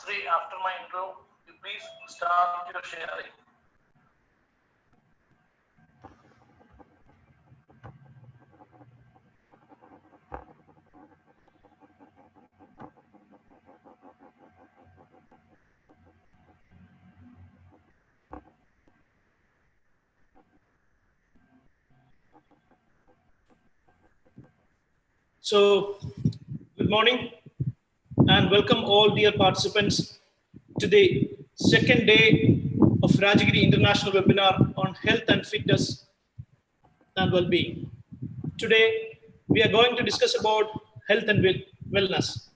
Sri, after my intro, you please start your sharing. So, good morning and welcome all dear participants to the second day of Rajagiri International Webinar on Health and Fitness and Wellbeing. Today, we are going to discuss about health and wellness.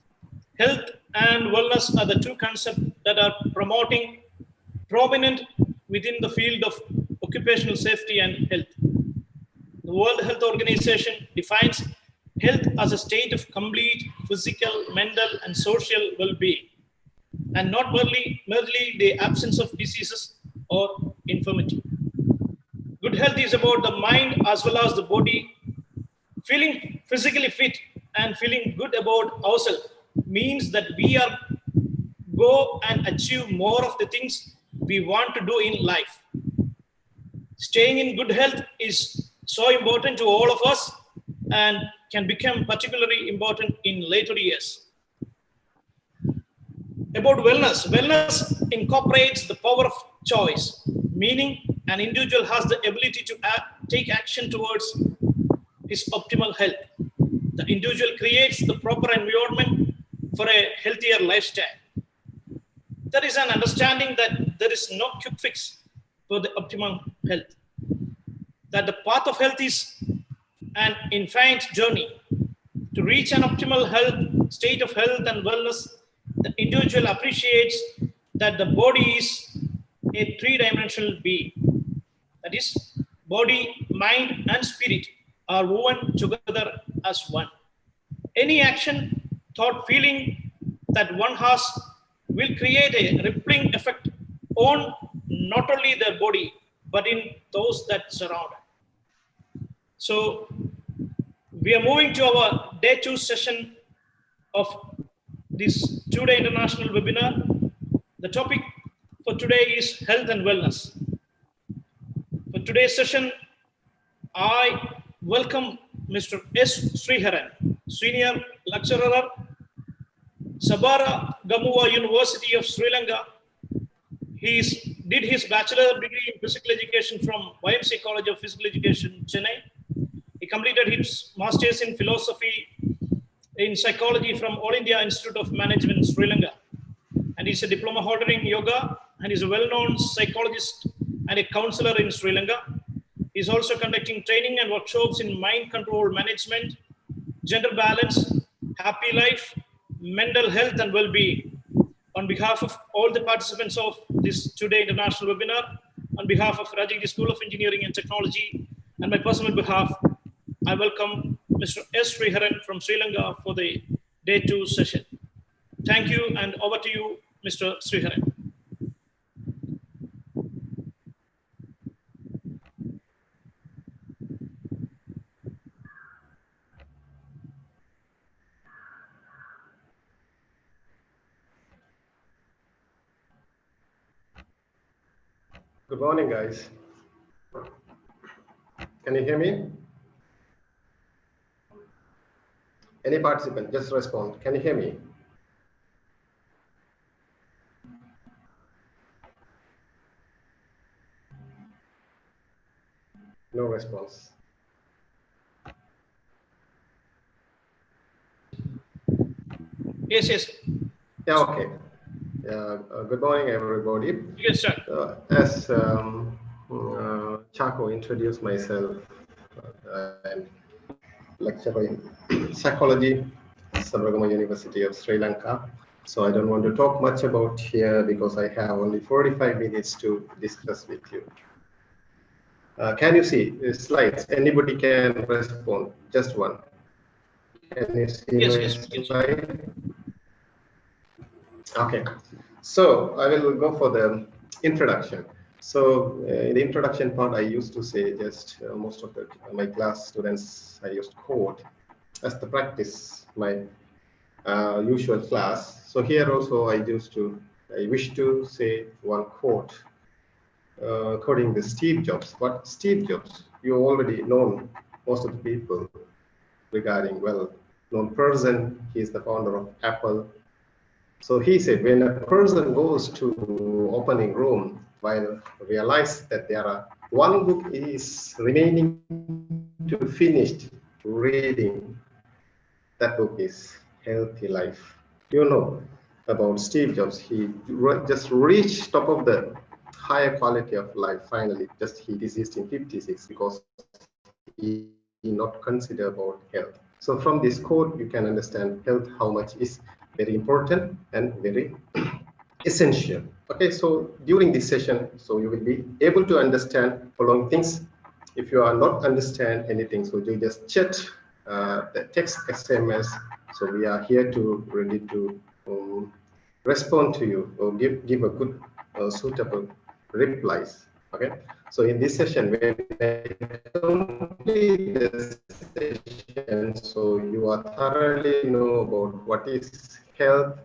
Health and wellness are the two concepts that are prominent within the field of occupational safety and health. The World Health Organization defines health as a state of complete physical, mental, and social well-being, and not merely the absence of diseases or infirmity. Good health is about the mind as well as the body. Feeling physically fit and feeling good about ourselves means that we are go and achieve more of the things we want to do in life. Staying in good health is so important to all of us and can become particularly important in later years. About wellness, wellness incorporates the power of choice, meaning an individual has the ability to take action towards his optimal health. The individual creates the proper environment for a healthier lifestyle. There is an understanding that there is no quick fix for the optimal health, that the path of health is an infinite journey. To reach an optimal state of health and wellness, the individual appreciates that the body is a three-dimensional being. That is, body, mind, and spirit are woven together as one. Any action, thought, feeling that one has will create a rippling effect on not only their body, but in those that surround it. So, we are moving to our day 2 session of this 2-day international webinar. The topic for today is health and wellness. For today's session, I welcome Mr. S. Sriharan, Senior Lecturer, Sabara Gamuwa University of Sri Lanka. He did his bachelor degree in physical education from YMCA College of Physical Education, Chennai. He completed his master's in philosophy in psychology from All India Institute of Management, Sri Lanka. And he's a diploma holder in yoga and is a well-known psychologist and a counselor in Sri Lanka. He's also conducting training and workshops in mind control management, gender balance, happy life, mental health and well-being. On behalf of all the participants of this 2-day international webinar, on behalf of Rajagiri School of Engineering and Technology, and my personal behalf, I welcome Mr. S. Sriharan from Sri Lanka for the day 2 session. Thank you, and over to you, Mr. Sriharan. Good morning, guys. Can you hear me? Any participant, just respond. Can you hear me? No response. Yes. Yeah, okay. Good morning, everybody. Yes, sir. As Chaco introduced myself, I'm lecturer in psychology at Sabaragama University of Sri Lanka. So I don't want to talk much about here because I have only 45 minutes to discuss with you. Can you see the slides? Anybody can respond, just one. Can you see my slide? Okay, so I will go for the introduction. So in the introduction part, I used to say just most of my class students, I used quote as the practice. usual class. So here also I wish to say one quote quoting the Steve Jobs. But Steve Jobs, you already know most of the people regarding well-known person. He is the founder of Apple. So he said, when a person goes to opening room while realize that there are one book is remaining to finish reading, that book is Healthy Life. You know about Steve Jobs. He just reached top of the higher quality of life. Finally, just he deceased in 56 because he not consider about health. So from this quote, you can understand health, how much is very important and very essential. Okay, so during this session, so you will be able to understand following things. If you are not understand anything, so you just chat the text SMS. So we are here to ready to respond to you or give a good suitable replies. Okay, so in this session, when I complete the session, so you are thoroughly know about what is health,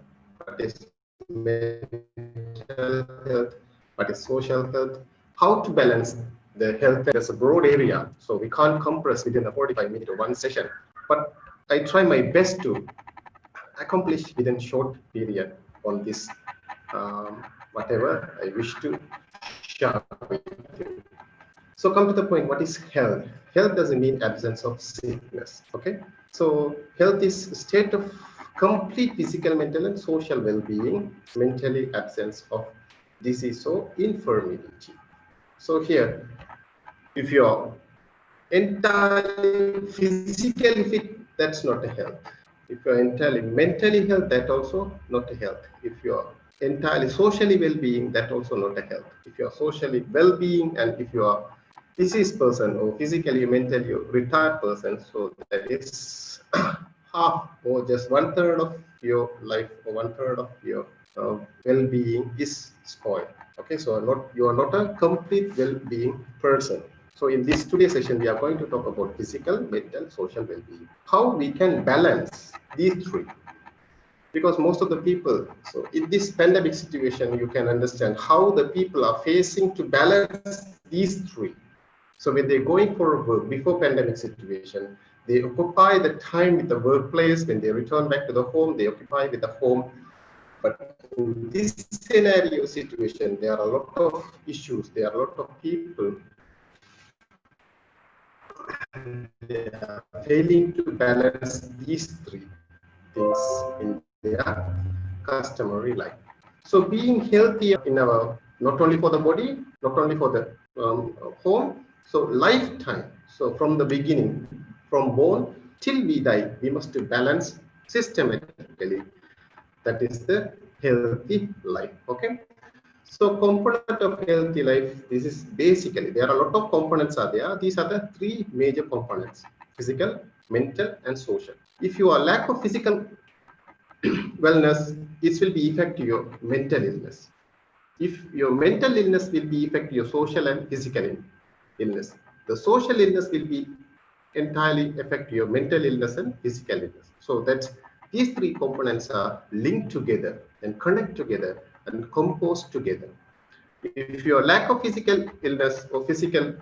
what is mental health, what is social health, how to balance the health as a broad area. So we can't compress within a 45-minute or one session, but I try my best to accomplish within short period on this whatever I wish to share with you. So come to the point, what is health? Health doesn't mean absence of sickness, okay? So health is a state of complete physical, mental, and social well-being, mentally absence of disease or infirmity. So here, if you're entirely physically fit, that's not a health. If you're entirely mentally health, that also not a health. If you're entirely socially well-being, that also not a health. If you're socially well-being and if you are diseased person or physically, mentally retired person, so that is half or just 1/3 of your life or 1/3 of your well-being is spoiled. Okay, so you are not a complete well-being person. So in this today's session, we are going to talk about physical, mental, social well-being. How we can balance these three. Because most of the people, so in this pandemic situation, you can understand how the people are facing to balance these three. So when they're going for work before pandemic situation, they occupy the time with the workplace. When they return back to the home, they occupy with the home. But in this scenario situation, there are a lot of issues. There are a lot of people they are failing to balance these three things in their customary life. So being healthy in our, not only for the body, not only for the home, so lifetime. So from the beginning, from born till we die, we must balance systematically. That is the healthy life. Okay. So component of healthy life, this is basically, there are a lot of components are there. These are the three major components: physical, mental, and social. If you are lack of physical wellness, this will be affect your mental illness. If your mental illness will be affect your social and physical illness. The social illness will be entirely affect your mental illness and physical illness. So that these three components are linked together and connect together and compose together. If your lack of physical illness or physical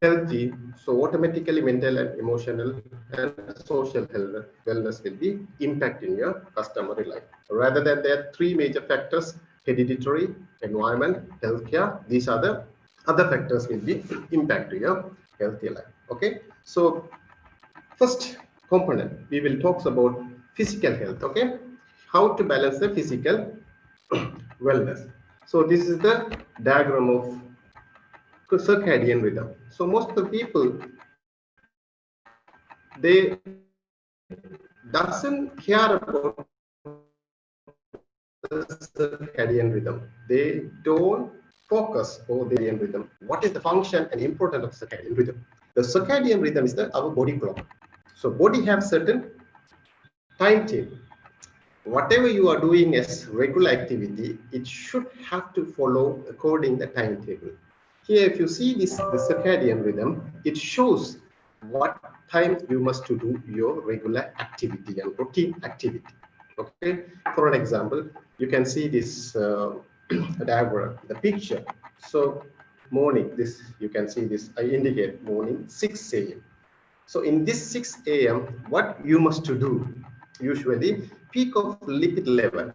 healthy, so automatically mental and emotional and social health, wellness will be impacting your customary life. Rather than there are three major factors: hereditary, environment, healthcare. These are the other factors will be impacting your healthy life. Okay, so first component we will talk about physical health. Okay, how to balance the physical wellness. So this is the diagram of circadian rhythm. So most of the people, they doesn't care about the circadian rhythm. They don't focus on the circadian rhythm. What is the function and importance of circadian rhythm? The circadian rhythm is our body clock. So body have certain timetable. Whatever you are doing as regular activity, it should have to follow according the timetable. Here, if you see this, the circadian rhythm, it shows what time you must to do your regular activity and routine activity. Okay, for an example, you can see this diagram, the picture. So morning, this you can see this, I indicate morning 6 a.m. So in this 6 a.m., what you must to do, usually peak of lipid level.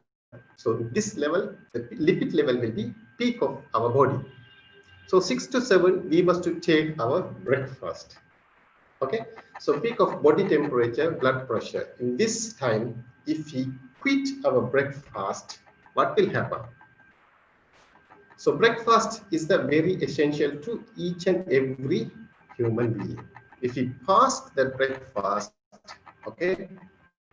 So this level, the lipid level will be peak of our body. So 6 to 7, we must to take our breakfast. Okay, so peak of body temperature, blood pressure. In this time, if we quit our breakfast, what will happen? So breakfast is the very essential to each and every human being. If we pass the breakfast, okay,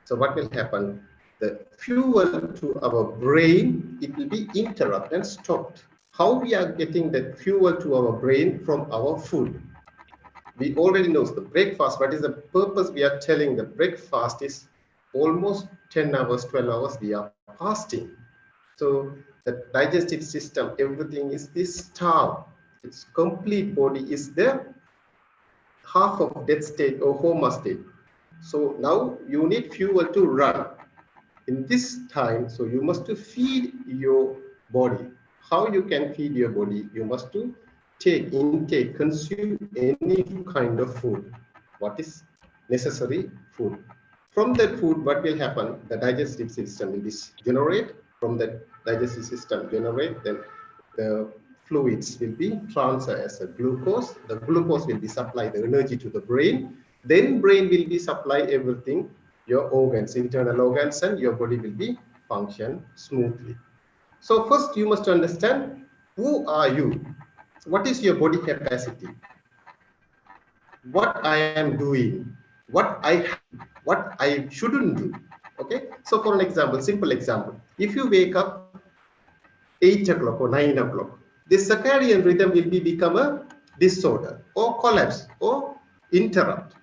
so what will happen? The fuel to our brain, it will be interrupted and stopped. How we are getting that fuel to our brain? From our food. We already know the breakfast. What is the purpose? We are telling the breakfast is almost 10 hours, 12 hours we are fasting. So the digestive system, everything is this starve. Its complete body is the half of dead state or coma state. So now you need fuel to run. In this time, so you must to feed your body. How you can feed your body? You must to intake, consume any kind of food. What is necessary food? From that food, what will happen? The digestive system will be generate. From that digestive system generate, then the fluids will be transferred as a glucose. The glucose will be supply the energy to the brain. Then brain will be supply everything, your organs, internal organs, and your body will be function smoothly. So first you must understand, who are you? What is your body capacity? What I am doing, what I shouldn't do. Okay, so for an example, simple example, if you wake up 8 o'clock or 9 o'clock, this circadian rhythm will become a disorder or collapse or interrupt.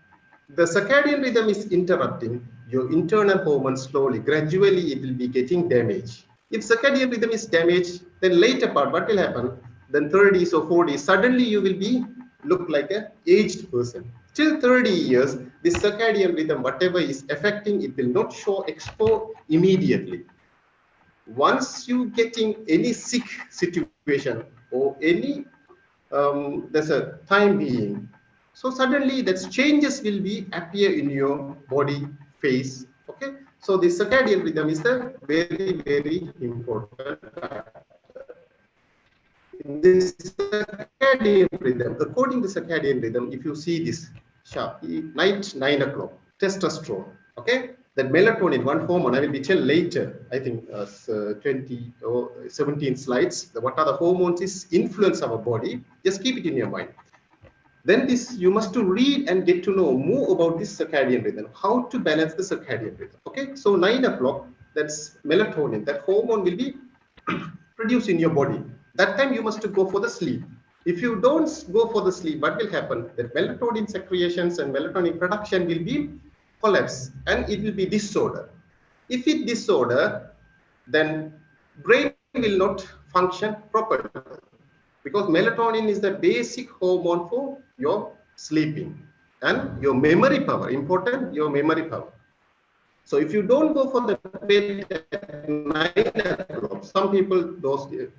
The circadian rhythm is interrupting your internal hormones slowly, gradually it will be getting damaged. If circadian rhythm is damaged, then later part, what will happen? Then 30s or 40s, suddenly you will be look like an aged person. Till 30 years, this circadian rhythm, whatever is affecting, it will not show expo immediately. Once you getting any sick situation or any there's a time being, so suddenly that changes will be appear in your body face. Okay, so the circadian rhythm is the very important factor. In this circadian rhythm, according to circadian rhythm, if you see this sharp night 9 o'clock, testosterone, okay, that melatonin, one hormone, I will be tell later, I think 20 or 17 slides, what are the hormones is influence our body, just keep it in your mind. Then this, you must to read and get to know more about this circadian rhythm, how to balance the circadian rhythm. Okay, so 9 o'clock, that's melatonin, that hormone will be produced in your body. That time you must go for the sleep. If you don't go for the sleep, what will happen? That melatonin secretions and melatonin production will be collapse and it will be disorder. If it disorder, then brain will not function properly, because melatonin is the basic hormone for your sleeping and your memory power. Important, your memory power. So if you don't go for the bed at 9 o'clock, some people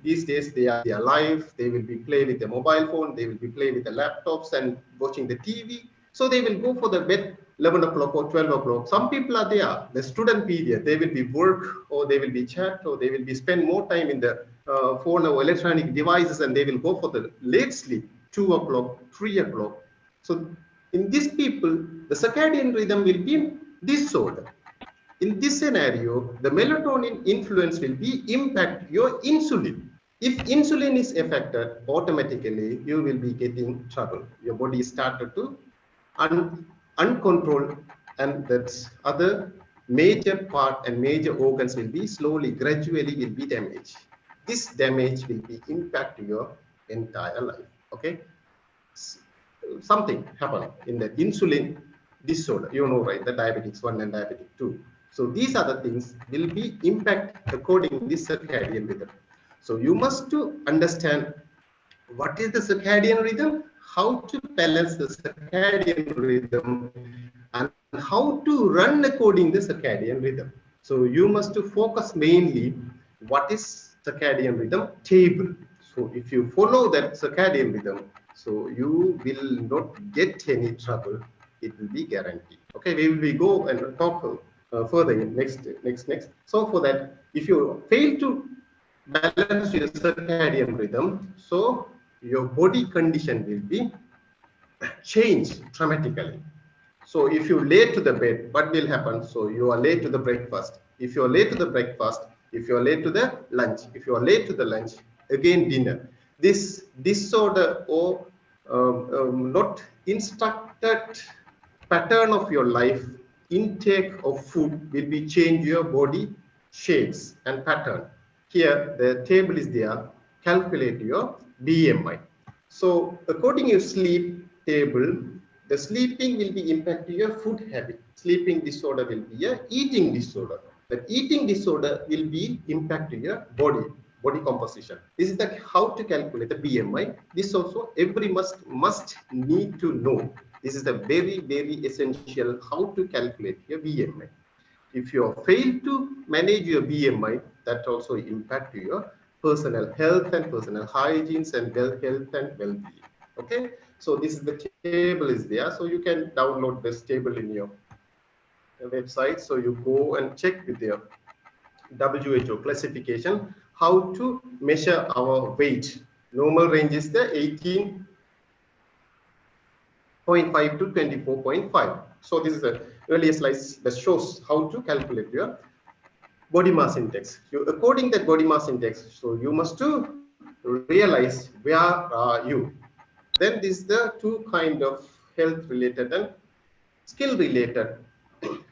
these days they are alive, they will be playing with the mobile phone, they will be playing with the laptops and watching the TV. So they will go for the bed 11 o'clock or 12 o'clock. Some people are there, the student period, they will be work or they will be chat or they will be spend more time in the phone or electronic devices, and they will go for the late sleep, 2 o'clock, 3 o'clock. So in these people, the circadian rhythm will be disorder. In this scenario, the melatonin influence will be impact your insulin. If insulin is affected, automatically you will be getting trouble. Your body started to uncontrolled, and that's other major part and major organs will be slowly, gradually will be damaged. This damage will be impact your entire life. Okay, something happen in the insulin disorder, you know, right? The diabetics 1 and diabetic 2. So these are the things will be impact according to this circadian rhythm. So you must to understand what is the circadian rhythm, how to balance the circadian rhythm and how to run according to the circadian rhythm. So you must to focus mainly what is circadian rhythm table. So if you follow that circadian rhythm, so you will not get any trouble. It will be guaranteed. Okay, we will go and talk further in next. So for that, if you fail to balance your circadian rhythm, so your body condition will be changed dramatically. So if you late to the bed, what will happen? So you are late to the breakfast. If you are late to the breakfast, if you are late to the lunch, if you are late to the lunch, again dinner. This disorder or not instructed pattern of your life, intake of food will be change your body shapes and pattern. Here the table is there, calculate your BMI. So according to your sleep table, the sleeping will be impact to your food habit. Sleeping disorder will be a eating disorder. The eating disorder will be impact to your body composition. This is the how to calculate the BMI. This also every must need to know. This is the very essential how to calculate your BMI. If you fail to manage your BMI, that also impact your personal health and personal hygienes and health and well-being. Okay, so this is the table is there, so you can download this table in your website. So you go and check with your WHO classification how to measure our weight. Normal range is the 18.5 to 24.5. So this is the earlier slides that shows how to calculate your body mass index. According to that body mass index, so you must to realize where are you. Then this is the two kind of health related and skill related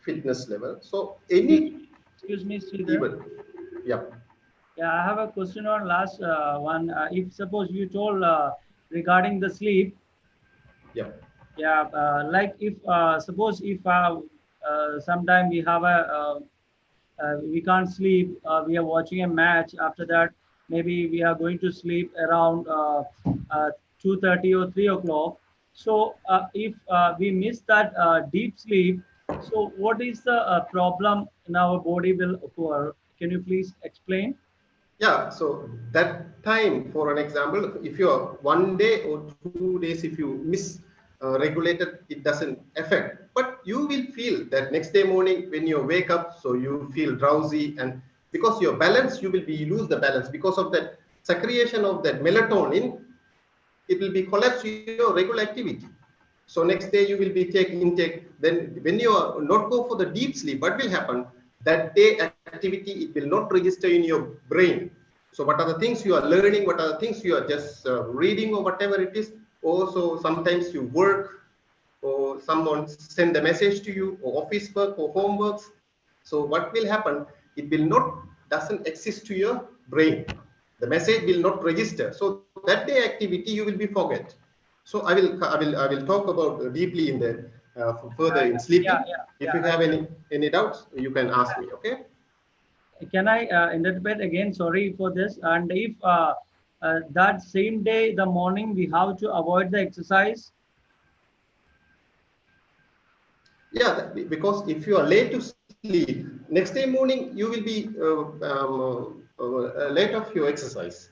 fitness level. So any Excuse me, Sridhar. even, yeah. Yeah, I have a question on last one. If suppose you told regarding the sleep, Yeah. yeah, like if suppose if sometime we have a we can't sleep, we are watching a match. After that, maybe we are going to sleep around 2:30 or 3 o'clock. So if we miss that deep sleep, so what is the problem in our body will occur? Can you please explain? Yeah, so that time, for an example, if you are 1 day or 2 days, if you miss regulated, it doesn't affect. But you will feel that next day morning when you wake up, so you feel drowsy, and because your balance, you will be lose the balance because of that secretion of that melatonin. It will be collapse your regular activity. So next day you will be taking intake. Then when you are not go for the deep sleep, what will happen? That day activity, it will not register in your brain. So what are the things you are learning? What are the things you are just reading or whatever it is? Also sometimes you work or someone send a message to you or office work or homeworks. So what will happen? It will not doesn't exist to your brain. The message will not register. So that day activity you will be forget. So I will talk about deeply in the further in sleeping. If you have any doubts, you can ask me. Okay. Can I interpret again? Sorry for this. And if that same day, the morning, we have to avoid the exercise. Yeah, because if you are late to sleep, next day morning you will be late of your exercise.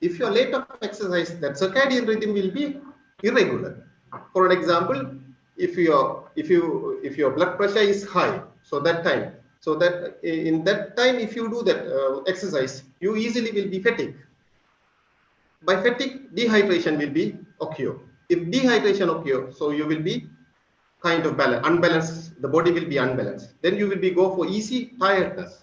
If you are late of exercise, that circadian rhythm will be irregular. For an example, if your blood pressure is high, so that in that time, if you do that exercise, you easily will be fatigued. By fatigue, dehydration will be occur. If dehydration occur, so you will be kind of unbalanced, the body will be unbalanced, then you will be go for easy tiredness.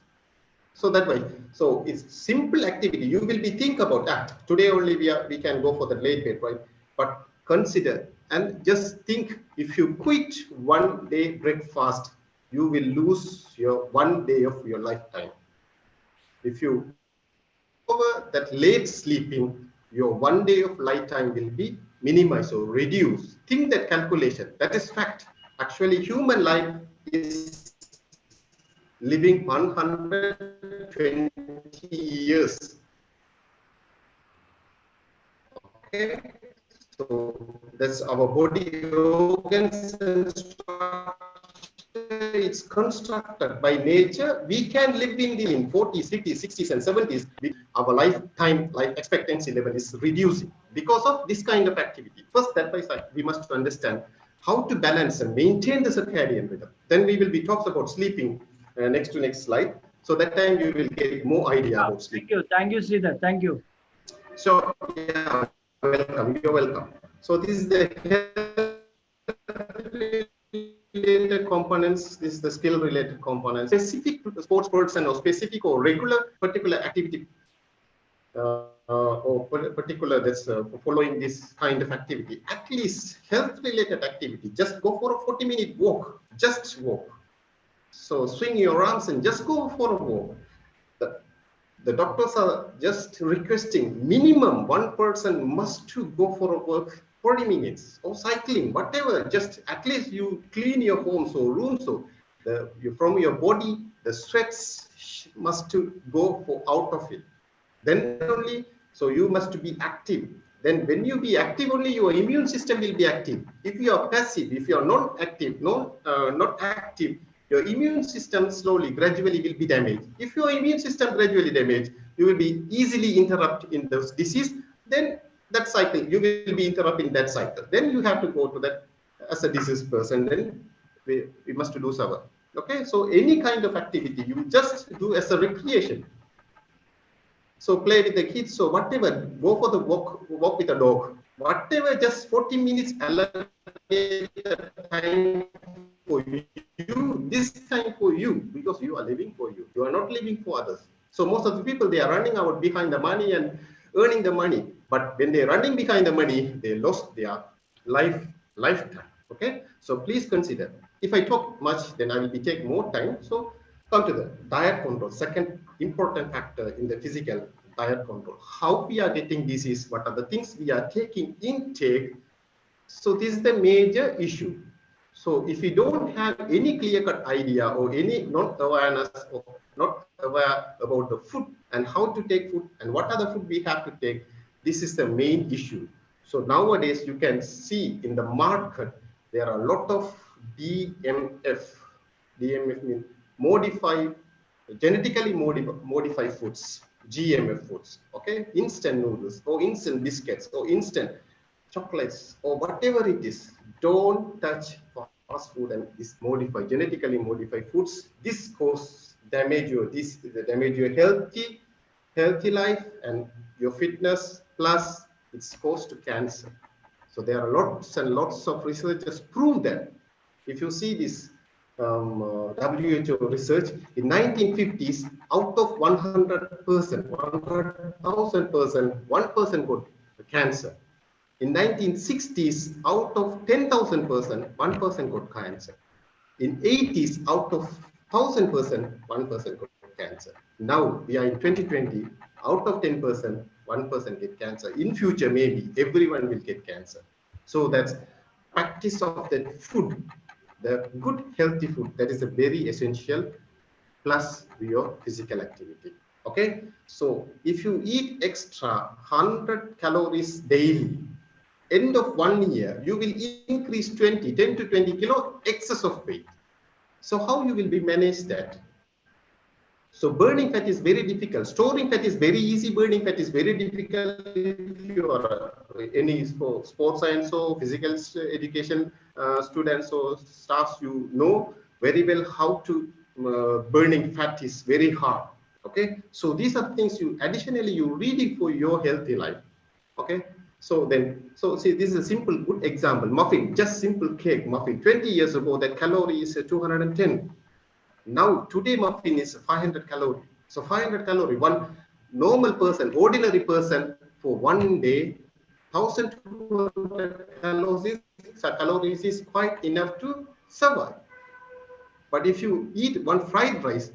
So that way, so it's simple activity. You will be think about that today only we can go for the late bed, right? But consider and just think, if you quit 1 day breakfast, you will lose your 1 day of your lifetime. If you over that late sleeping, your 1 day of lifetime will be minimized or reduced. Think that calculation. That is fact. Actually, human life is living 120 years. Okay. So that's our body organs and structure. It's constructed by nature. We can live in the 40s, 50s, 60s, and 70s. Our lifetime life expectancy level is reducing because of this kind of activity. First, that by side, we must understand how to balance and maintain the circadian rhythm. Then we will be talks about sleeping next slide. So that time you will get more idea about sleep. Thank you, Sridhar. Thank you. So yeah, welcome. You're welcome. So this is the related components. This is the skill related components. Specific to the sports person or specific or regular particular activity or particular that's following this kind of activity. At least health related activity. Just go for a 40-minute walk. Just walk. So swing your arms and just go for a walk. The doctors are just requesting minimum one person must to go for a walk 40 minutes or cycling, whatever, just at least you clean your homes or rooms. So from your body, the sweats must to go out of it. Then only, so you must be active. Then when you be active, only your immune system will be active. If you are passive, if you are not active, not active, your immune system slowly, gradually will be damaged. If your immune system gradually damaged, you will be easily interrupted in this disease. Then that cycle, you will be interrupting that cycle. Then you have to go to that as a disease person. Then we must do so. Okay, so any kind of activity you just do as a recreation. So play with the kids. So whatever, go for the walk with a dog. Whatever, just 40 minutes allocate time for you, this time for you, because you are living for you. You are not living for others. So most of the people, they are running out behind the money and earning the money. But when they're running behind the money, they lost their lifetime. Okay. So please consider. If I talk much, then I will be taking more time. So come to the diet control. Second important factor in the physical diet control. How we are getting disease, what are the things we are taking intake. So this is the major issue. So if you don't have any clear-cut idea or any non-awareness or not aware about the food and how to take food and what are the food we have to take, this is the main issue. So nowadays you can see in the market, there are a lot of DMF. DMF means genetically modified foods, GMF foods, okay? Instant noodles or instant biscuits or instant chocolates or whatever it is. Don't touch fast food and this genetically modified foods. This cause damage your healthy life and your fitness, plus it's cause to cancer. So there are lots and lots of researchers prove that. If you see this WHO research in 1950s, out of 100%, 100,000 person, 1% got cancer. In 1960s, out of 10,000 person, 1% got cancer. In 80s, out of 1,000 person, 1% got cancer. Now we are in 2020, out of 10%, 1% get cancer. In future, maybe everyone will get cancer. So that's practice of that food, the good healthy food, that is a very essential, plus your physical activity. Okay, so if you eat extra 100 calories daily, end of 1 year, you will increase 10 to 20 kilo excess of weight. So how you will be manage that? So burning fat is very difficult. Storing fat is very easy. Burning fat is very difficult. If you are any sports science or physical education students or staffs, you know very well how to burning fat is very hard. Okay, so these are things you additionally you reading for your healthy life. Okay, so see, this is a simple good example. Muffin, just simple cake muffin. 20 years ago, that calorie is 210. Now today muffin is 500 calorie. So 500 calorie, one normal person, ordinary person for 1 day, 1,200 calories is quite enough to survive. But if you eat one fried rice,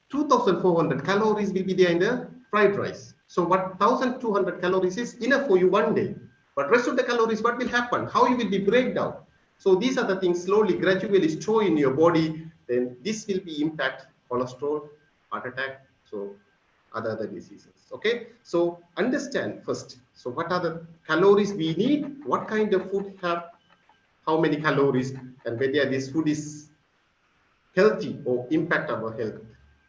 2,400 calories will be there in the fried rice. So what 1,200 calories is enough for you 1 day. But rest of the calories, what will happen? How you will be break down? So these are the things slowly, gradually store in your body. Then this will be impact cholesterol, heart attack. So other diseases. Okay, so understand first. So what are the calories we need? What kind of food have how many calories, and whether this food is healthy or impact our health.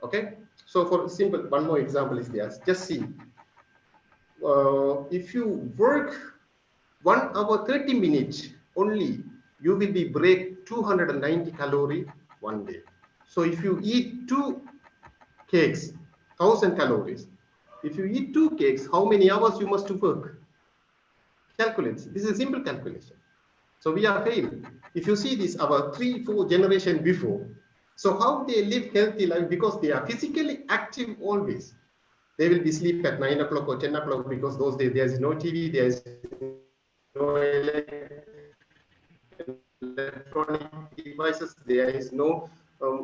Okay, so for simple, one more example is there. Just see, if you work 1 hour 30 minutes only, you will be break 290 calorie one day. So if you eat 2 cakes, 1000 calories. If you eat 2 cakes, how many hours you must work? Calculate. This is a simple calculation. So we are failed. If you see this, our 3-4 generation before, so how they live healthy life, because they are physically active always. They will be sleep at 9 o'clock or 10 o'clock, because those days there is no TV, there is no electronic devices, there is no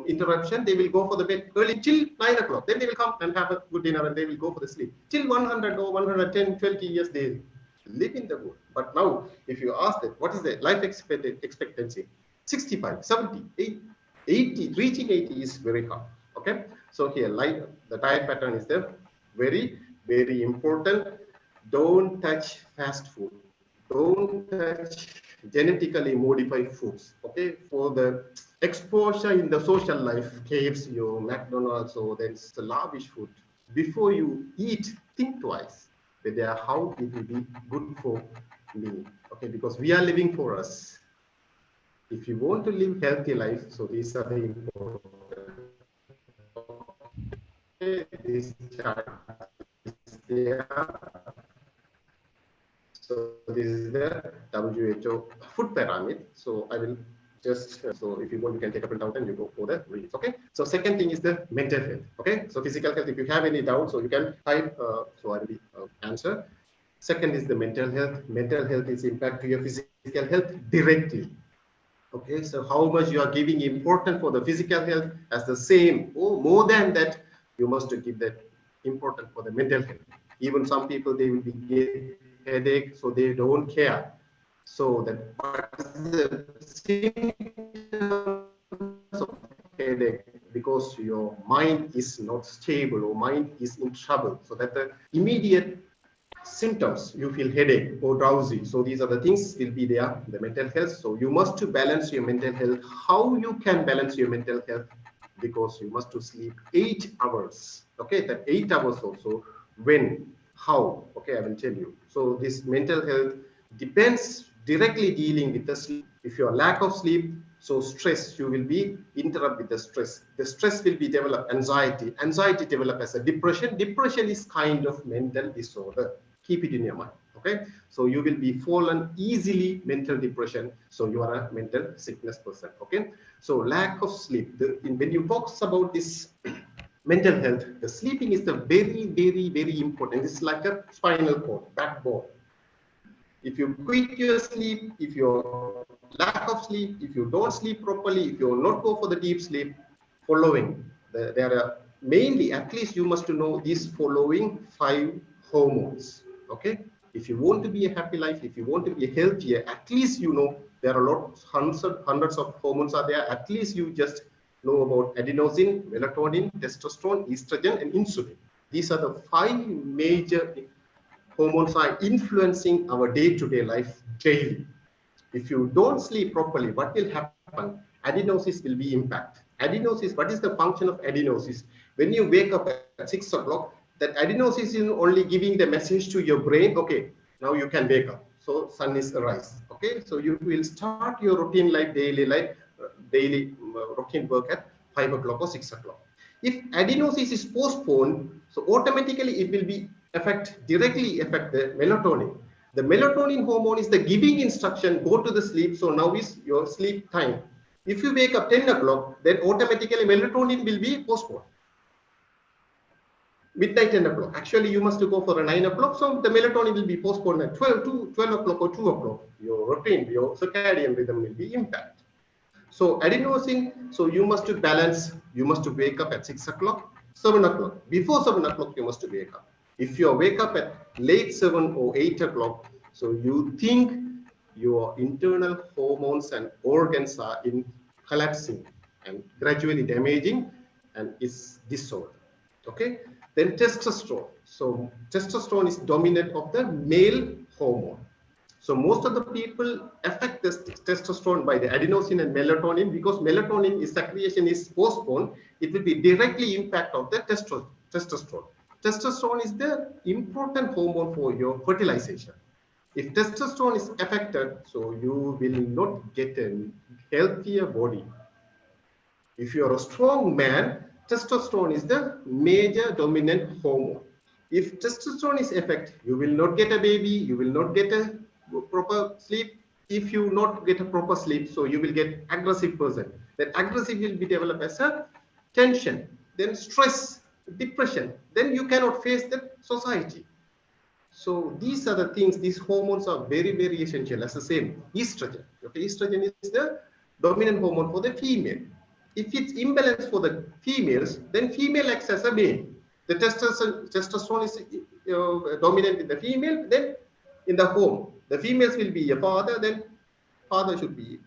interruption. They will go for the bed early till 9 o'clock. Then they will come and have a good dinner and they will go for the sleep. Till 100 or 110, 20 years they live in the world. But now, if you ask them, what is the life expectancy? 65, 70, 80, reaching 80 is very hard. Okay, so here, the diet pattern is there. Very, very important. Don't touch fast food. Don't touch genetically modified foods. Okay, for the exposure in the social life, KFC or McDonald's or then the lavish food. Before you eat, think twice whether how it will be good for me. Okay, because we are living for us. If you want to live healthy life, so these are the important. Okay, this chart is there. So this is the WHO food pyramid. So I will just, so if you want, you can take a printout and you go for the reads. Okay. So second thing is the mental health. Okay. So physical health, if you have any doubts, so you can type, so I will be answer. Second is the mental health. Mental health is impact to your physical health directly. Okay. So how much you are giving important for the physical health as the same or more than that, you must give that important for the mental health. Even some people, they will be getting headache, so they don't care. So that what is the symptoms of headache? Because your mind is not stable or mind is in trouble. So that the immediate symptoms, you feel headache or drowsy. So these are the things will be there, the mental health. So you must to balance your mental health. How you can balance your mental health? Because you must to sleep 8 hours. Okay, that 8 hours also. When, how? Okay, I will tell you. So this mental health depends directly dealing with the sleep. If you are lack of sleep, so stress, you will be interrupt with the stress. The stress will be develop anxiety. Anxiety develop as a depression. Depression is kind of mental disorder. Keep it in your mind. Okay, so you will be fallen easily mental depression. So you are a mental sickness person. Okay, so lack of sleep. When you talk about this mental health, the sleeping is the very, very, very important. It's like a spinal cord, backbone. If you quit your sleep, if you lack of sleep, if you don't sleep properly, if you not go for the deep sleep, following, there are mainly, at least you must know these following 5 hormones. Okay, if you want to be a happy life, if you want to be healthier, at least you know there are hundreds of hormones are there. At least you just know about adenosine, melatonin, testosterone, estrogen, and insulin. These are the 5 major hormones are influencing our day-to-day life daily. If you don't sleep properly, what will happen? Adenosis will be impact. Adenosis, what is the function of adenosis? When you wake up at 6 o'clock, that adenosis is only giving the message to your brain, okay, now you can wake up. So sun is arise. Okay, so you will start your routine life, daily routine work at 5 o'clock or 6 o'clock. If adenosis is postponed, so automatically it will be directly affect the melatonin. The melatonin hormone is the giving instruction, go to the sleep. So now is your sleep time. If you wake up 10 o'clock, then automatically melatonin will be postponed. Midnight 10 o'clock. Actually, you must go for a 9 o'clock. So the melatonin will be postponed at 12 o'clock or 2 o'clock. Your routine, your circadian rhythm will be impacted. So adenosine, so you must balance, you must wake up at 6 o'clock, 7 o'clock. Before 7 o'clock, you must wake up. If you wake up at late 7 or 8 o'clock, so you think your internal hormones and organs are collapsing and gradually damaging and it's disorder. Okay. Then testosterone. So testosterone is dominant of the male hormone. So most of the people affect this testosterone by the adenosine and melatonin, because melatonin is secretion is postponed. It will be directly impact of the testosterone. Testosterone is the important hormone for your fertilization. If testosterone is affected, so you will not get a healthier body. If you are a strong man, testosterone is the major dominant hormone. If testosterone is affected, you will not get a baby, you will not get a proper sleep. If you not get a proper sleep, so you will get aggressive person. That aggressive will be developed as a tension, then stress, depression. Then you cannot face the society. So these are the things, these hormones are very, very essential. As the same, estrogen. Okay, estrogen is the dominant hormone for the female. If it's imbalanced for the females, then female acts as a male. The testosterone is dominant in the female, then in the home, the females will be a father, then father should be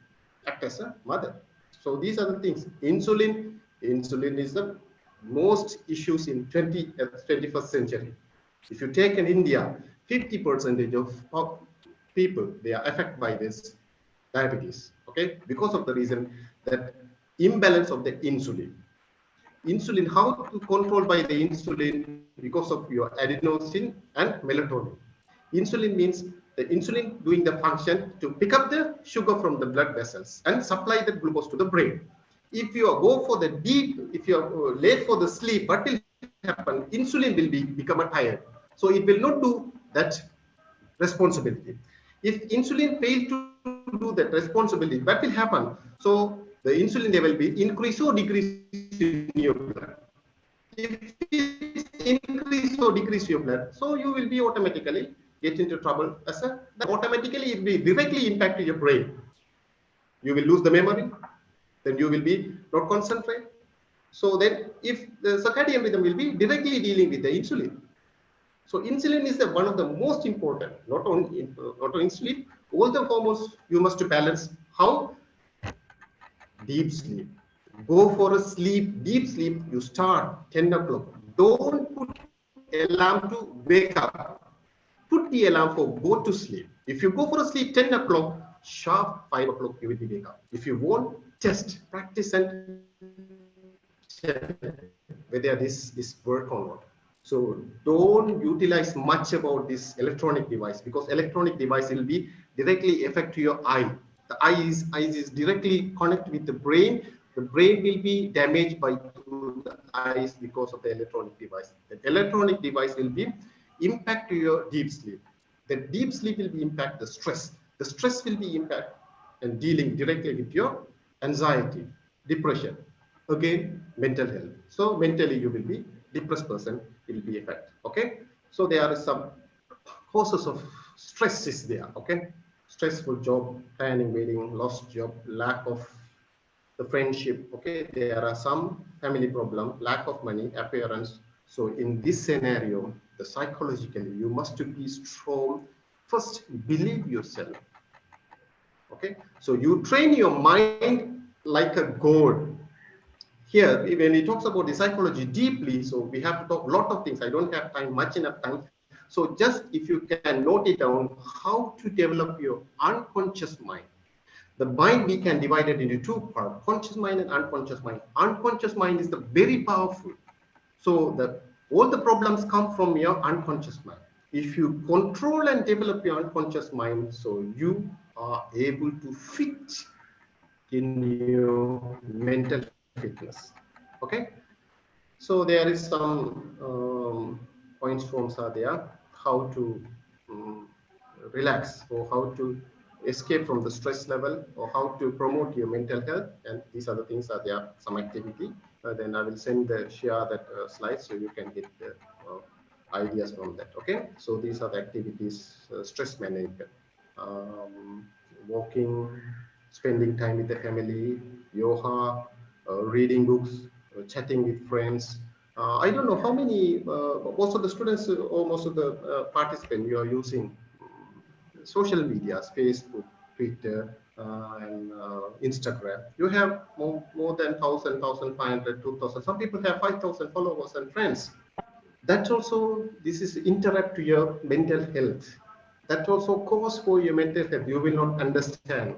act as a mother. So these are the things. Insulin is the most issues in 21st century. If you take in India, 50% of people, they are affected by this diabetes, okay? Because of the reason that imbalance of the insulin. Insulin, how to control by the insulin? Because of your adenosine and melatonin. Insulin means the insulin doing the function to pick up the sugar from the blood vessels and supply the glucose to the brain. If you go for the deep, if you are late for the sleep, what will happen? Insulin will become tired. So it will not do that responsibility. If insulin fail to do that responsibility, what will happen? So the insulin level will increase or decrease in your blood. If it increase or decrease your blood, so you will be automatically get into trouble as a, automatically it will directly impact your brain. You will lose the memory, then you will be not concentrate. So then if the circadian rhythm will be directly dealing with the insulin. So insulin is one of the most important, not only sleep, all the hormones you must balance. How? Deep sleep. Go for a sleep, deep sleep, you start 10 o'clock. Don't put alarm to wake up. Put the alarm for go to sleep. If you go for a sleep 10 o'clock, sharp 5 o'clock you will be wake up. If you want, test, practice and whether this is work or not. So don't utilize much about this electronic device, because electronic device will be directly affect your eye. The eyes is directly connected with the brain. The brain will be damaged by through the eyes because of the electronic device. The electronic device will be impact your deep sleep. The deep sleep will be impact the stress. The stress will be impact and dealing directly with your anxiety, depression, again mental health. So mentally you will be depressed person, it will be affected. Okay, so there are some causes of stress is there. Okay, stressful job, planning meeting, lost job, lack of the friendship. Okay, there are some family problem, lack of money, appearance. So in this scenario, the psychologically you must be strong. First, believe yourself. Okay, so you train your mind like a god. Here, when he talks about the psychology deeply, so we have to talk a lot of things. I don't have time, much enough time. So just if you can note it down, how to develop your unconscious mind. The mind we can divide it into two parts, conscious mind and unconscious mind. Unconscious mind is the very powerful. So all the problems come from your unconscious mind. If you control and develop your unconscious mind, so you are able to fit in your mental fitness. Okay, so there is some points forms are there, how to relax, or how to escape from the stress level, or how to promote your mental health, and these are the things are there, some activity. Then I will share that slide so you can get the ideas from that. Okay, so these are the activities, stress management, walking, spending time with the family, yoga, reading books, chatting with friends. I don't know how many, most of the students or most of the participants you are using social medias, Facebook, Twitter, and Instagram. You have more than 1,000, 1,500, 2,000. Some people have 5,000 followers and friends. That also, this is interrupt to your mental health. That also cause for your mental health. You will not understand.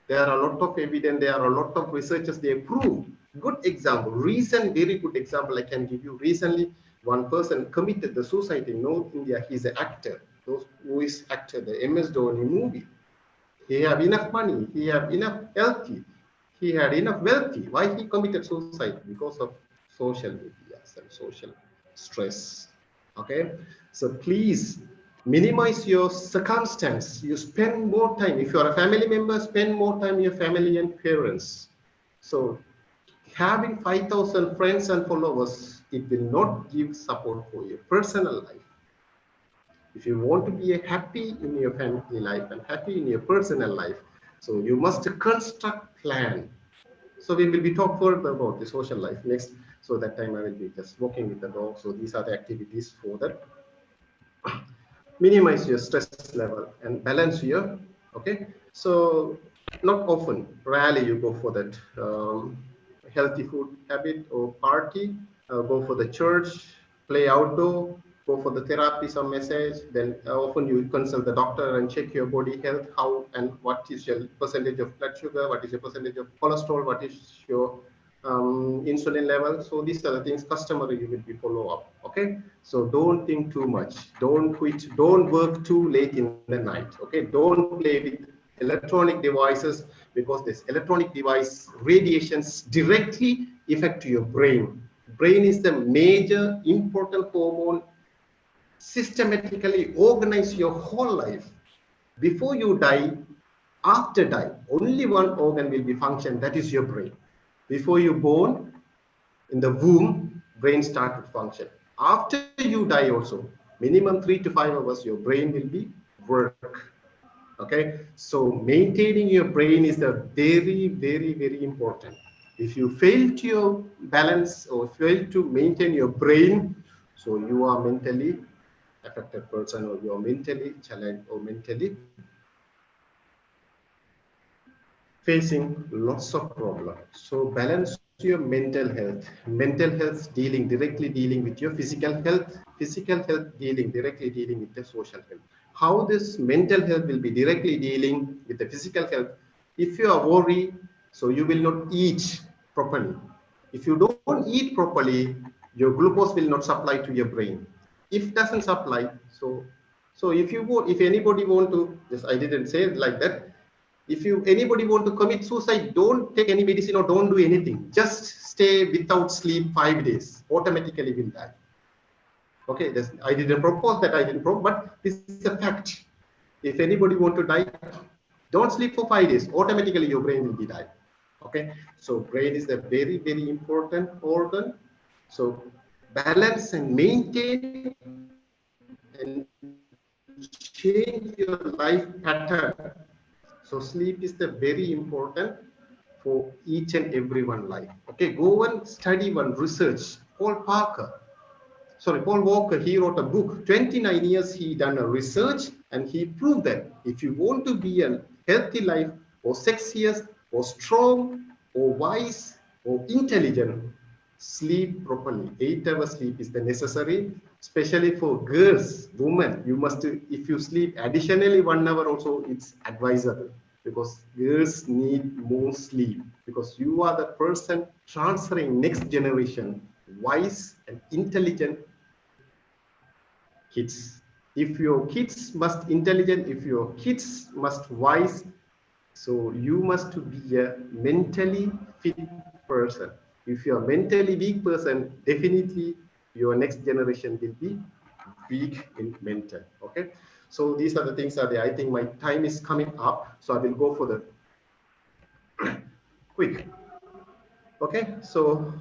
There are a lot of evidence, there are a lot of researchers, they prove. Good example, recent, very good example I can give you. Recently, one person committed the suicide in North India. He's an actor. Those who is actor, the MS Dhoni movie. He have enough money, he have enough healthy, he had enough wealthy. Why he committed suicide? Because of social media and social stress. Okay, so please minimize your circumstance. You spend more time. If you are a family member, spend more time with your family and parents. So having 5,000 friends and followers, it will not give support for your personal life. If you want to be happy in your family life and happy in your personal life, so you must construct plan. So we will be talk further about the social life next. So that time I will be just walking with the dog. So these are the activities for that. Minimize your stress level and balance your, okay. So not often, rarely you go for that healthy food habit or party, go for the church, play outdoor, go for the therapy, some massage. Then often you consult the doctor and check your body health, how and what is your percentage of blood sugar, what is your percentage of cholesterol, what is your insulin level. So these are the things customary you will be follow up. Okay, so don't think too much, don't quit, don't work too late in the night. Okay, don't play with electronic devices, because this electronic device radiations directly affect your brain. Brain is the major important hormone, systematically organize your whole life. Before you die, after die, only one organ will be function, that is your brain. Before you born, in the womb, brain start to function. After you die also, minimum 3 to 5 hours, your brain will be work. Okay, so maintaining your brain is a very, very, very important. If you fail to your balance or fail to maintain your brain, so you are mentally affected person, or you are mentally challenged, or mentally facing lots of problems. So balance your mental health. Mental health dealing directly dealing with your physical health dealing directly dealing with the social health. How this mental health will be directly dealing with the physical health? If you are worried, so you will not eat properly. If you don't eat properly, your glucose will not supply to your brain. If doesn't supply, so if anybody want to, just I didn't say it like that, if you anybody want to commit suicide, don't take any medicine or don't do anything. Just stay without sleep 5 days. Automatically will die. Okay, I didn't propose that, I didn't propose, but this is a fact. If anybody want to die, don't sleep for 5 days. Automatically your brain will be died. Okay, so brain is a very, very important organ. So balance and maintain and change your life pattern. So sleep is the very important for each and every one life. Okay, go and study one research. Paul Walker, he wrote a book. 29 years he done a research, and he proved that if you want to be a healthy life, or sexiest, or strong, or wise, or intelligent, sleep properly. 8 hours sleep is the necessary, especially for girls, women. You must, if you sleep additionally 1 hour also, it's advisable, because girls need more sleep, because you are the person transferring next generation wise and intelligent kids. If your kids must intelligent, if your kids must wise, so you must be a mentally fit person. If you are mentally weak person, definitely your next generation will be weak in mental. Okay, so these are the things that I think my time is coming up, so I will go for the quick. Okay, so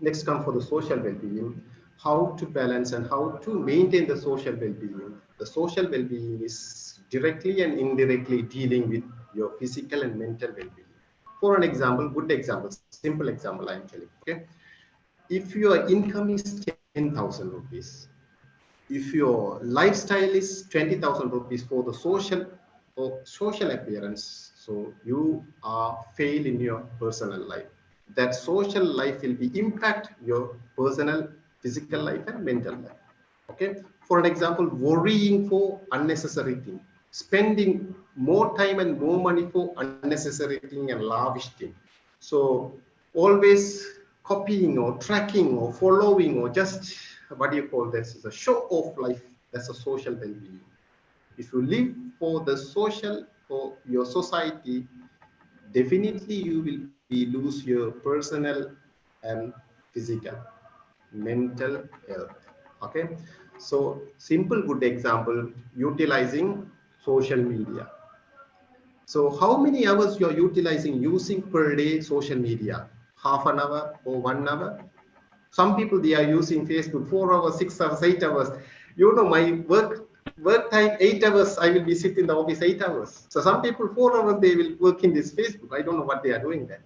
next come for the social well-being, how to balance and how to maintain the social well-being. The social well-being is directly and indirectly dealing with your physical and mental well-being. For an example, good example, simple example I am telling. Okay, if your income is 10,000 rupees, if your lifestyle is 20,000 rupees for the social appearance, so you are fail in your personal life. that social life will be impact your personal, physical life and mental life. Okay. For an example, worrying for unnecessary thing, spending more time and more money for unnecessary thing and lavish thing. So always copying or tracking or following or just what do you call this is a show off life. That's a social well-being. If you live for the social, for your society, definitely you will be lose your personal and physical, mental health. Okay, so simple good example, utilizing social media. So how many hours you are utilizing using per day social media? Half an hour or 1 hour? Some people, they are using Facebook 4 hours, 6 hours, 8 hours. You know, my work time 8 hours. I will be sitting in the office 8 hours. So some people 4 hours they will work in this Facebook. I don't know what they are doing there.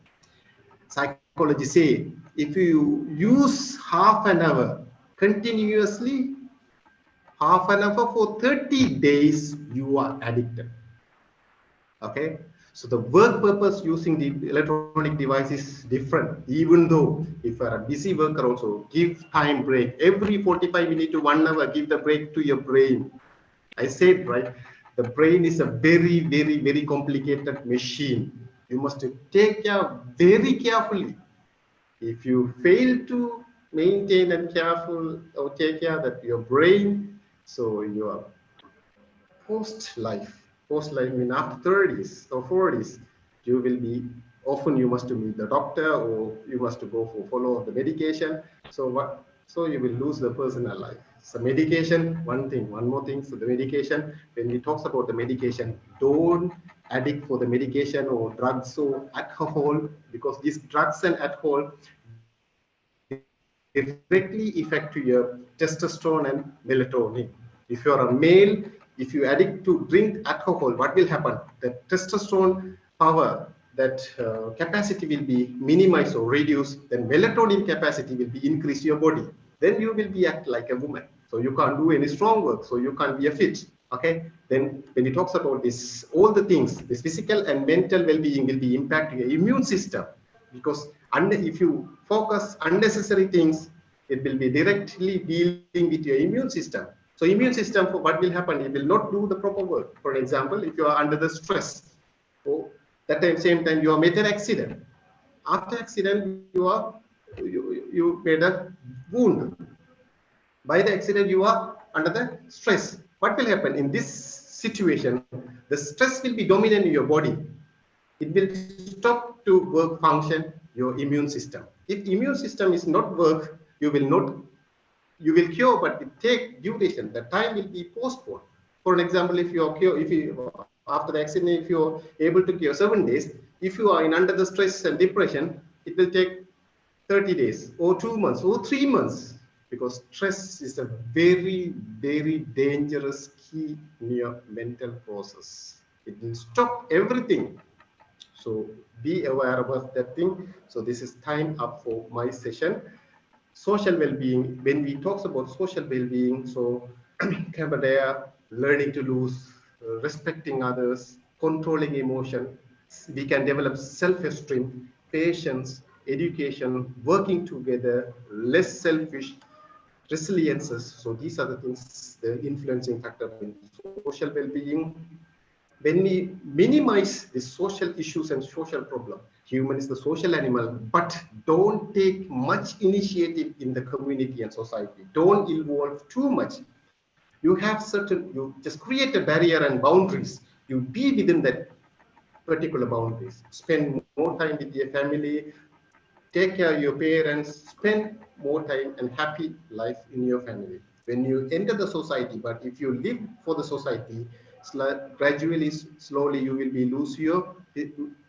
Psychology say if you use half an hour continuously, half an hour for 30 days, you are addicted. Okay, so the work purpose using the electronic device is different. Even though if you are a busy worker also, give time break every 45 minutes to 1 hour, give the break to your brain. I said right, the brain is a very very complicated machine. You must take care very carefully. If you fail to maintain and careful or take care that your brain, so your post life mean after 30s or 40s, you will be often you must to meet the doctor or you must to go for follow the medication. So what? So you will lose the personal life. So medication, one more thing. So the medication, when we talks about the medication, don't addict for the medication or drugs or alcohol, because these drugs and alcohol directly affect to your testosterone and melatonin. If you are a male, if you addict to drink alcohol, what will happen? The testosterone power, that capacity will be minimized or reduced. Then melatonin capacity will be increased your body. Then you will be act like a woman. So you can't do any strong work. So you can't be a fit. Okay. Then when he talks about this, all the things, this physical and mental well-being will be impacting your immune system, because if you focus unnecessary things, it will be directly dealing with your immune system. So immune system, for what will happen, it will not do the proper work. For example, if you are under the stress, so that time same time you are made an accident. After accident, you made a wound. By the accident, you are under the stress. What will happen in this situation? The stress will be dominant in your body. It will stop to work function your immune system. If immune system is not work, you will cure, but it take duration. The time will be postponed. For an example, if you are cure, if you after the accident, if you are able to cure 7 days, if you are in under the stress and depression, it will take 30 days or 2 months or 3 months, because stress is a very dangerous key in your mental process. It will stop everything. So be aware about that thing. So this is time up for my session. Social well-being, when we talk about social well-being, so there, learning to lose, respecting others, controlling emotion, we can develop self-esteem, patience, education, working together, less selfish, resiliences. So these are the things, the influencing factor in social well-being. When we minimize the social issues and social problem, human is the social animal, but don't take much initiative in the community and society. Don't involve too much. You have certain, you just create a barrier and boundaries. You be within that particular boundaries. Spend more time with your family, take care of your parents, spend more time and happy life in your family. When you enter the society, but if you live for the society, gradually, slowly, you will be lose your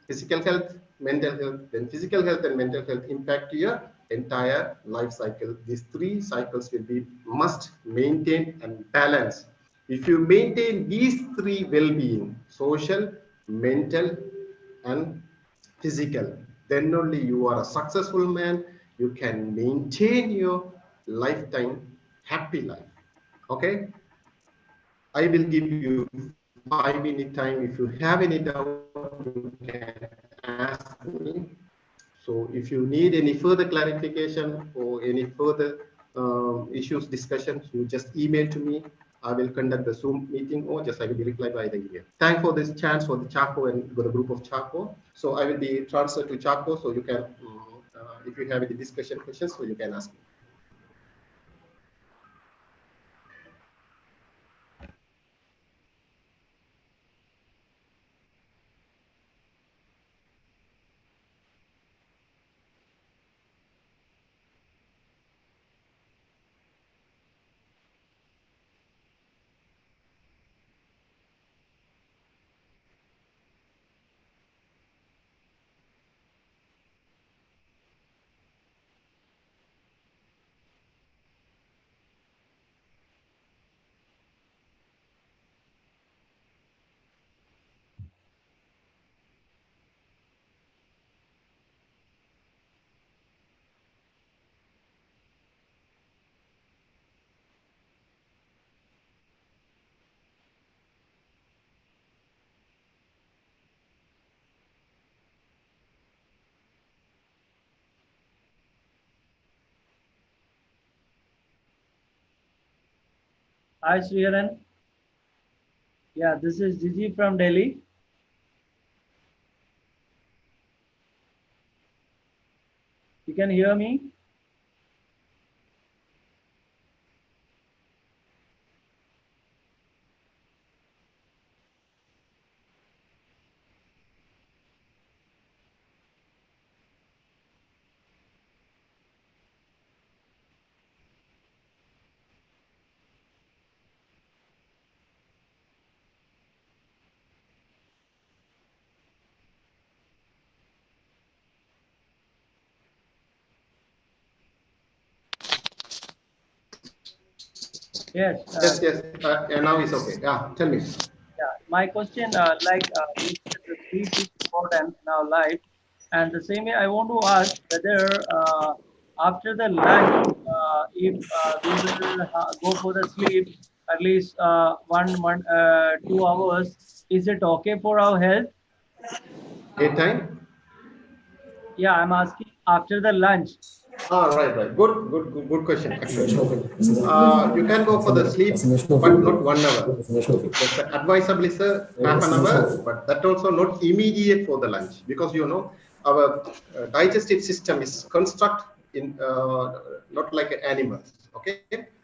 physical health, mental health. Then physical health and mental health impact your entire life cycle. These three cycles will be must maintain and balance. If you maintain these three well-being, social, mental, and physical, then only you are a successful man. You can maintain your lifetime happy life. Okay, I will give you 5 minute time. If you have any doubt, you can ask me. So So if you need any further clarification or any further issues discussions, you just email to me. I will conduct the Zoom meeting or just I will reply by the email. Thank for this chance for the Chaco and for the group of Chaco. So I will be transferred to Chaco, so you can, if you have any discussion questions, so you can ask me. Hi, Sriharan. Yeah, this is Gigi from Delhi. You can hear me? Yes. Yes, yes. Now it's okay. Yeah, tell me. Yeah, my question, you said the sleep is important in our life, and the same way I want to ask whether after the lunch, if we will go for the sleep at least 2 hours, is it okay for our health? Daytime? Yeah, I'm asking after the lunch. Ah, right, right. Good question, actually. You can go for the sleep, but not 1 hour. The advisable is a half an hour, but that also not immediate for the lunch, because you know our digestive system is construct in not like animals. Okay,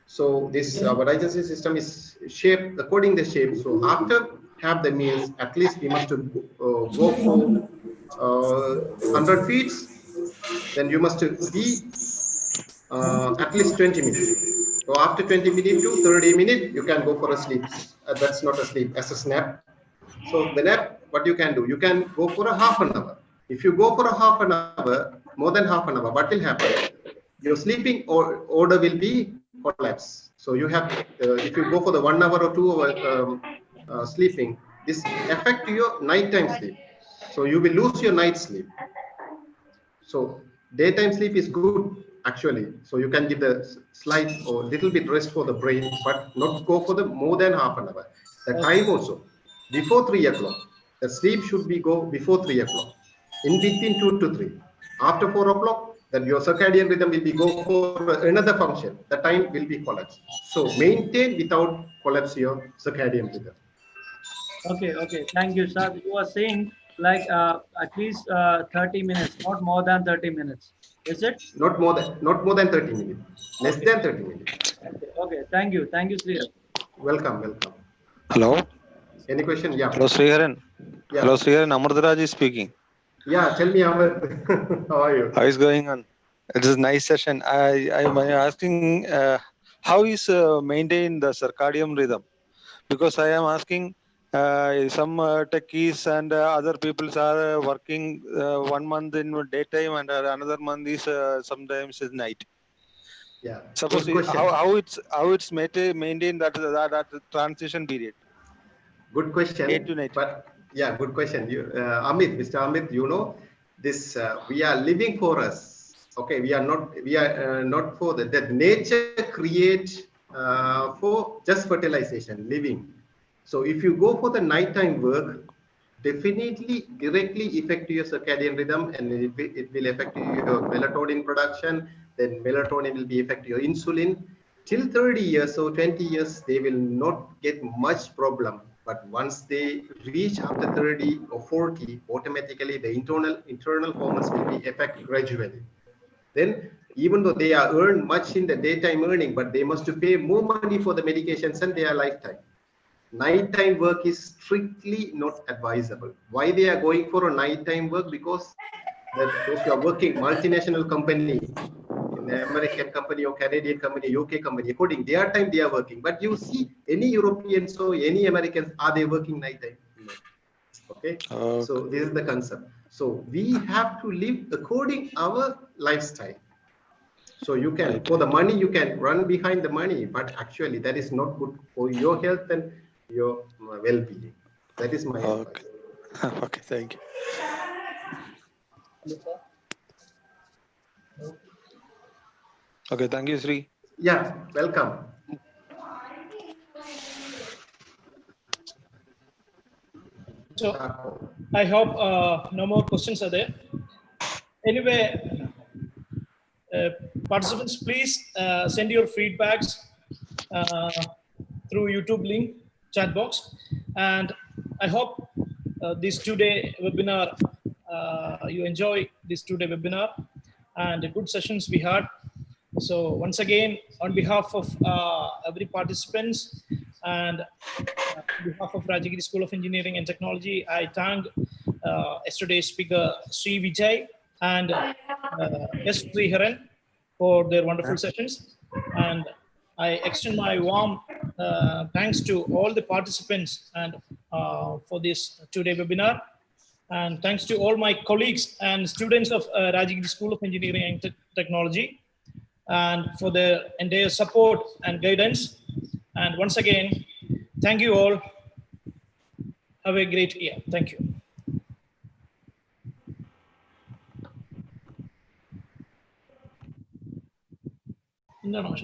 so this our digestive system is shaped according the shape. So after have the meals, at least we must go for 100 feet. Then you must be at least 20 minutes. So after 20 minutes to 30 minutes, you can go for a sleep. That's not a sleep, as a nap. So the nap, what you can do, you can go for a half an hour. If you go for a half an hour, more than half an hour, what will happen? Your sleeping order will be collapsed. So you have, if you go for the 1 hour or 2 hour sleeping, this affect your nighttime sleep. So you will lose your night sleep. So daytime sleep is good actually. So you can give the slight or little bit rest for the brain, but not go for the more than half an hour. The time also before 3 o'clock. The sleep should be go before 3 o'clock. In between 2 to 3. After 4 o'clock, then your circadian rhythm will be go for another function. The time will be collapsed. So maintain without collapse your circadian rhythm. Okay, okay. Thank you, sir. You are saying at least 30 minutes, not more than 30 minutes. Is it? Not more than 30 minutes. Less Okay. than 30 minutes. Okay. Okay. Thank you. Thank you, Sriya. Welcome, welcome. Hello. Any question? Yeah. Hello, Sriharan. Yeah. Hello, Sriharan. Amrdaraj is speaking. Yeah, tell me, Ahmed, how are you? How is going on? It is a nice session. I'm asking how is maintain the circadian rhythm? Because I am asking some techies and other people are working 1 month in daytime and another month is sometimes is night. Yeah, Suppose good question. how it's maintain that transition period. Good Day to question. night. But yeah, good question. You, Mr. Amit, you know, this we are living for us. Okay, we are not for that nature create for just fertilization, living. So if you go for the nighttime work, definitely directly affect your circadian rhythm, and it will affect your melatonin production. Then melatonin will be affect your insulin. Till 30 years or 20 years, they will not get much problem. But once they reach after 30 or 40, automatically the internal hormones will be affected gradually. Then even though they are earned much in the daytime earning, but they must pay more money for the medications and their lifetime. Nighttime work is strictly not advisable. Why they are going for a nighttime work? Because those who are working multinational company, in the American company or Canadian company, UK company, according their time they are working. But you see any Europeans or any Americans, are they working nighttime? No. Okay. So this is the concept. So we have to live according our lifestyle. So you can, for the money, you can run behind the money, but actually that is not good for your health and your well-being. That is my advice. Okay, thank you. Okay, thank you, Sri. Yeah, welcome. So I hope no more questions are there. Anyway, participants, please send your feedbacks through YouTube link chat box, and I hope this 2-day webinar, you enjoy this 2-day webinar and the good sessions we had. So once again, on behalf of every participants and on behalf of Rajagiri School of Engineering and Technology, I thank yesterday's speaker Sri Vijay and S. Sriharan for their wonderful sessions. And I extend my warm thanks to all the participants and for this 2-day webinar. And thanks to all my colleagues and students of Rajagiri School of Engineering and Technology, and for their entire support and guidance. And once again, thank you all. Have a great year. Thank you. No, no,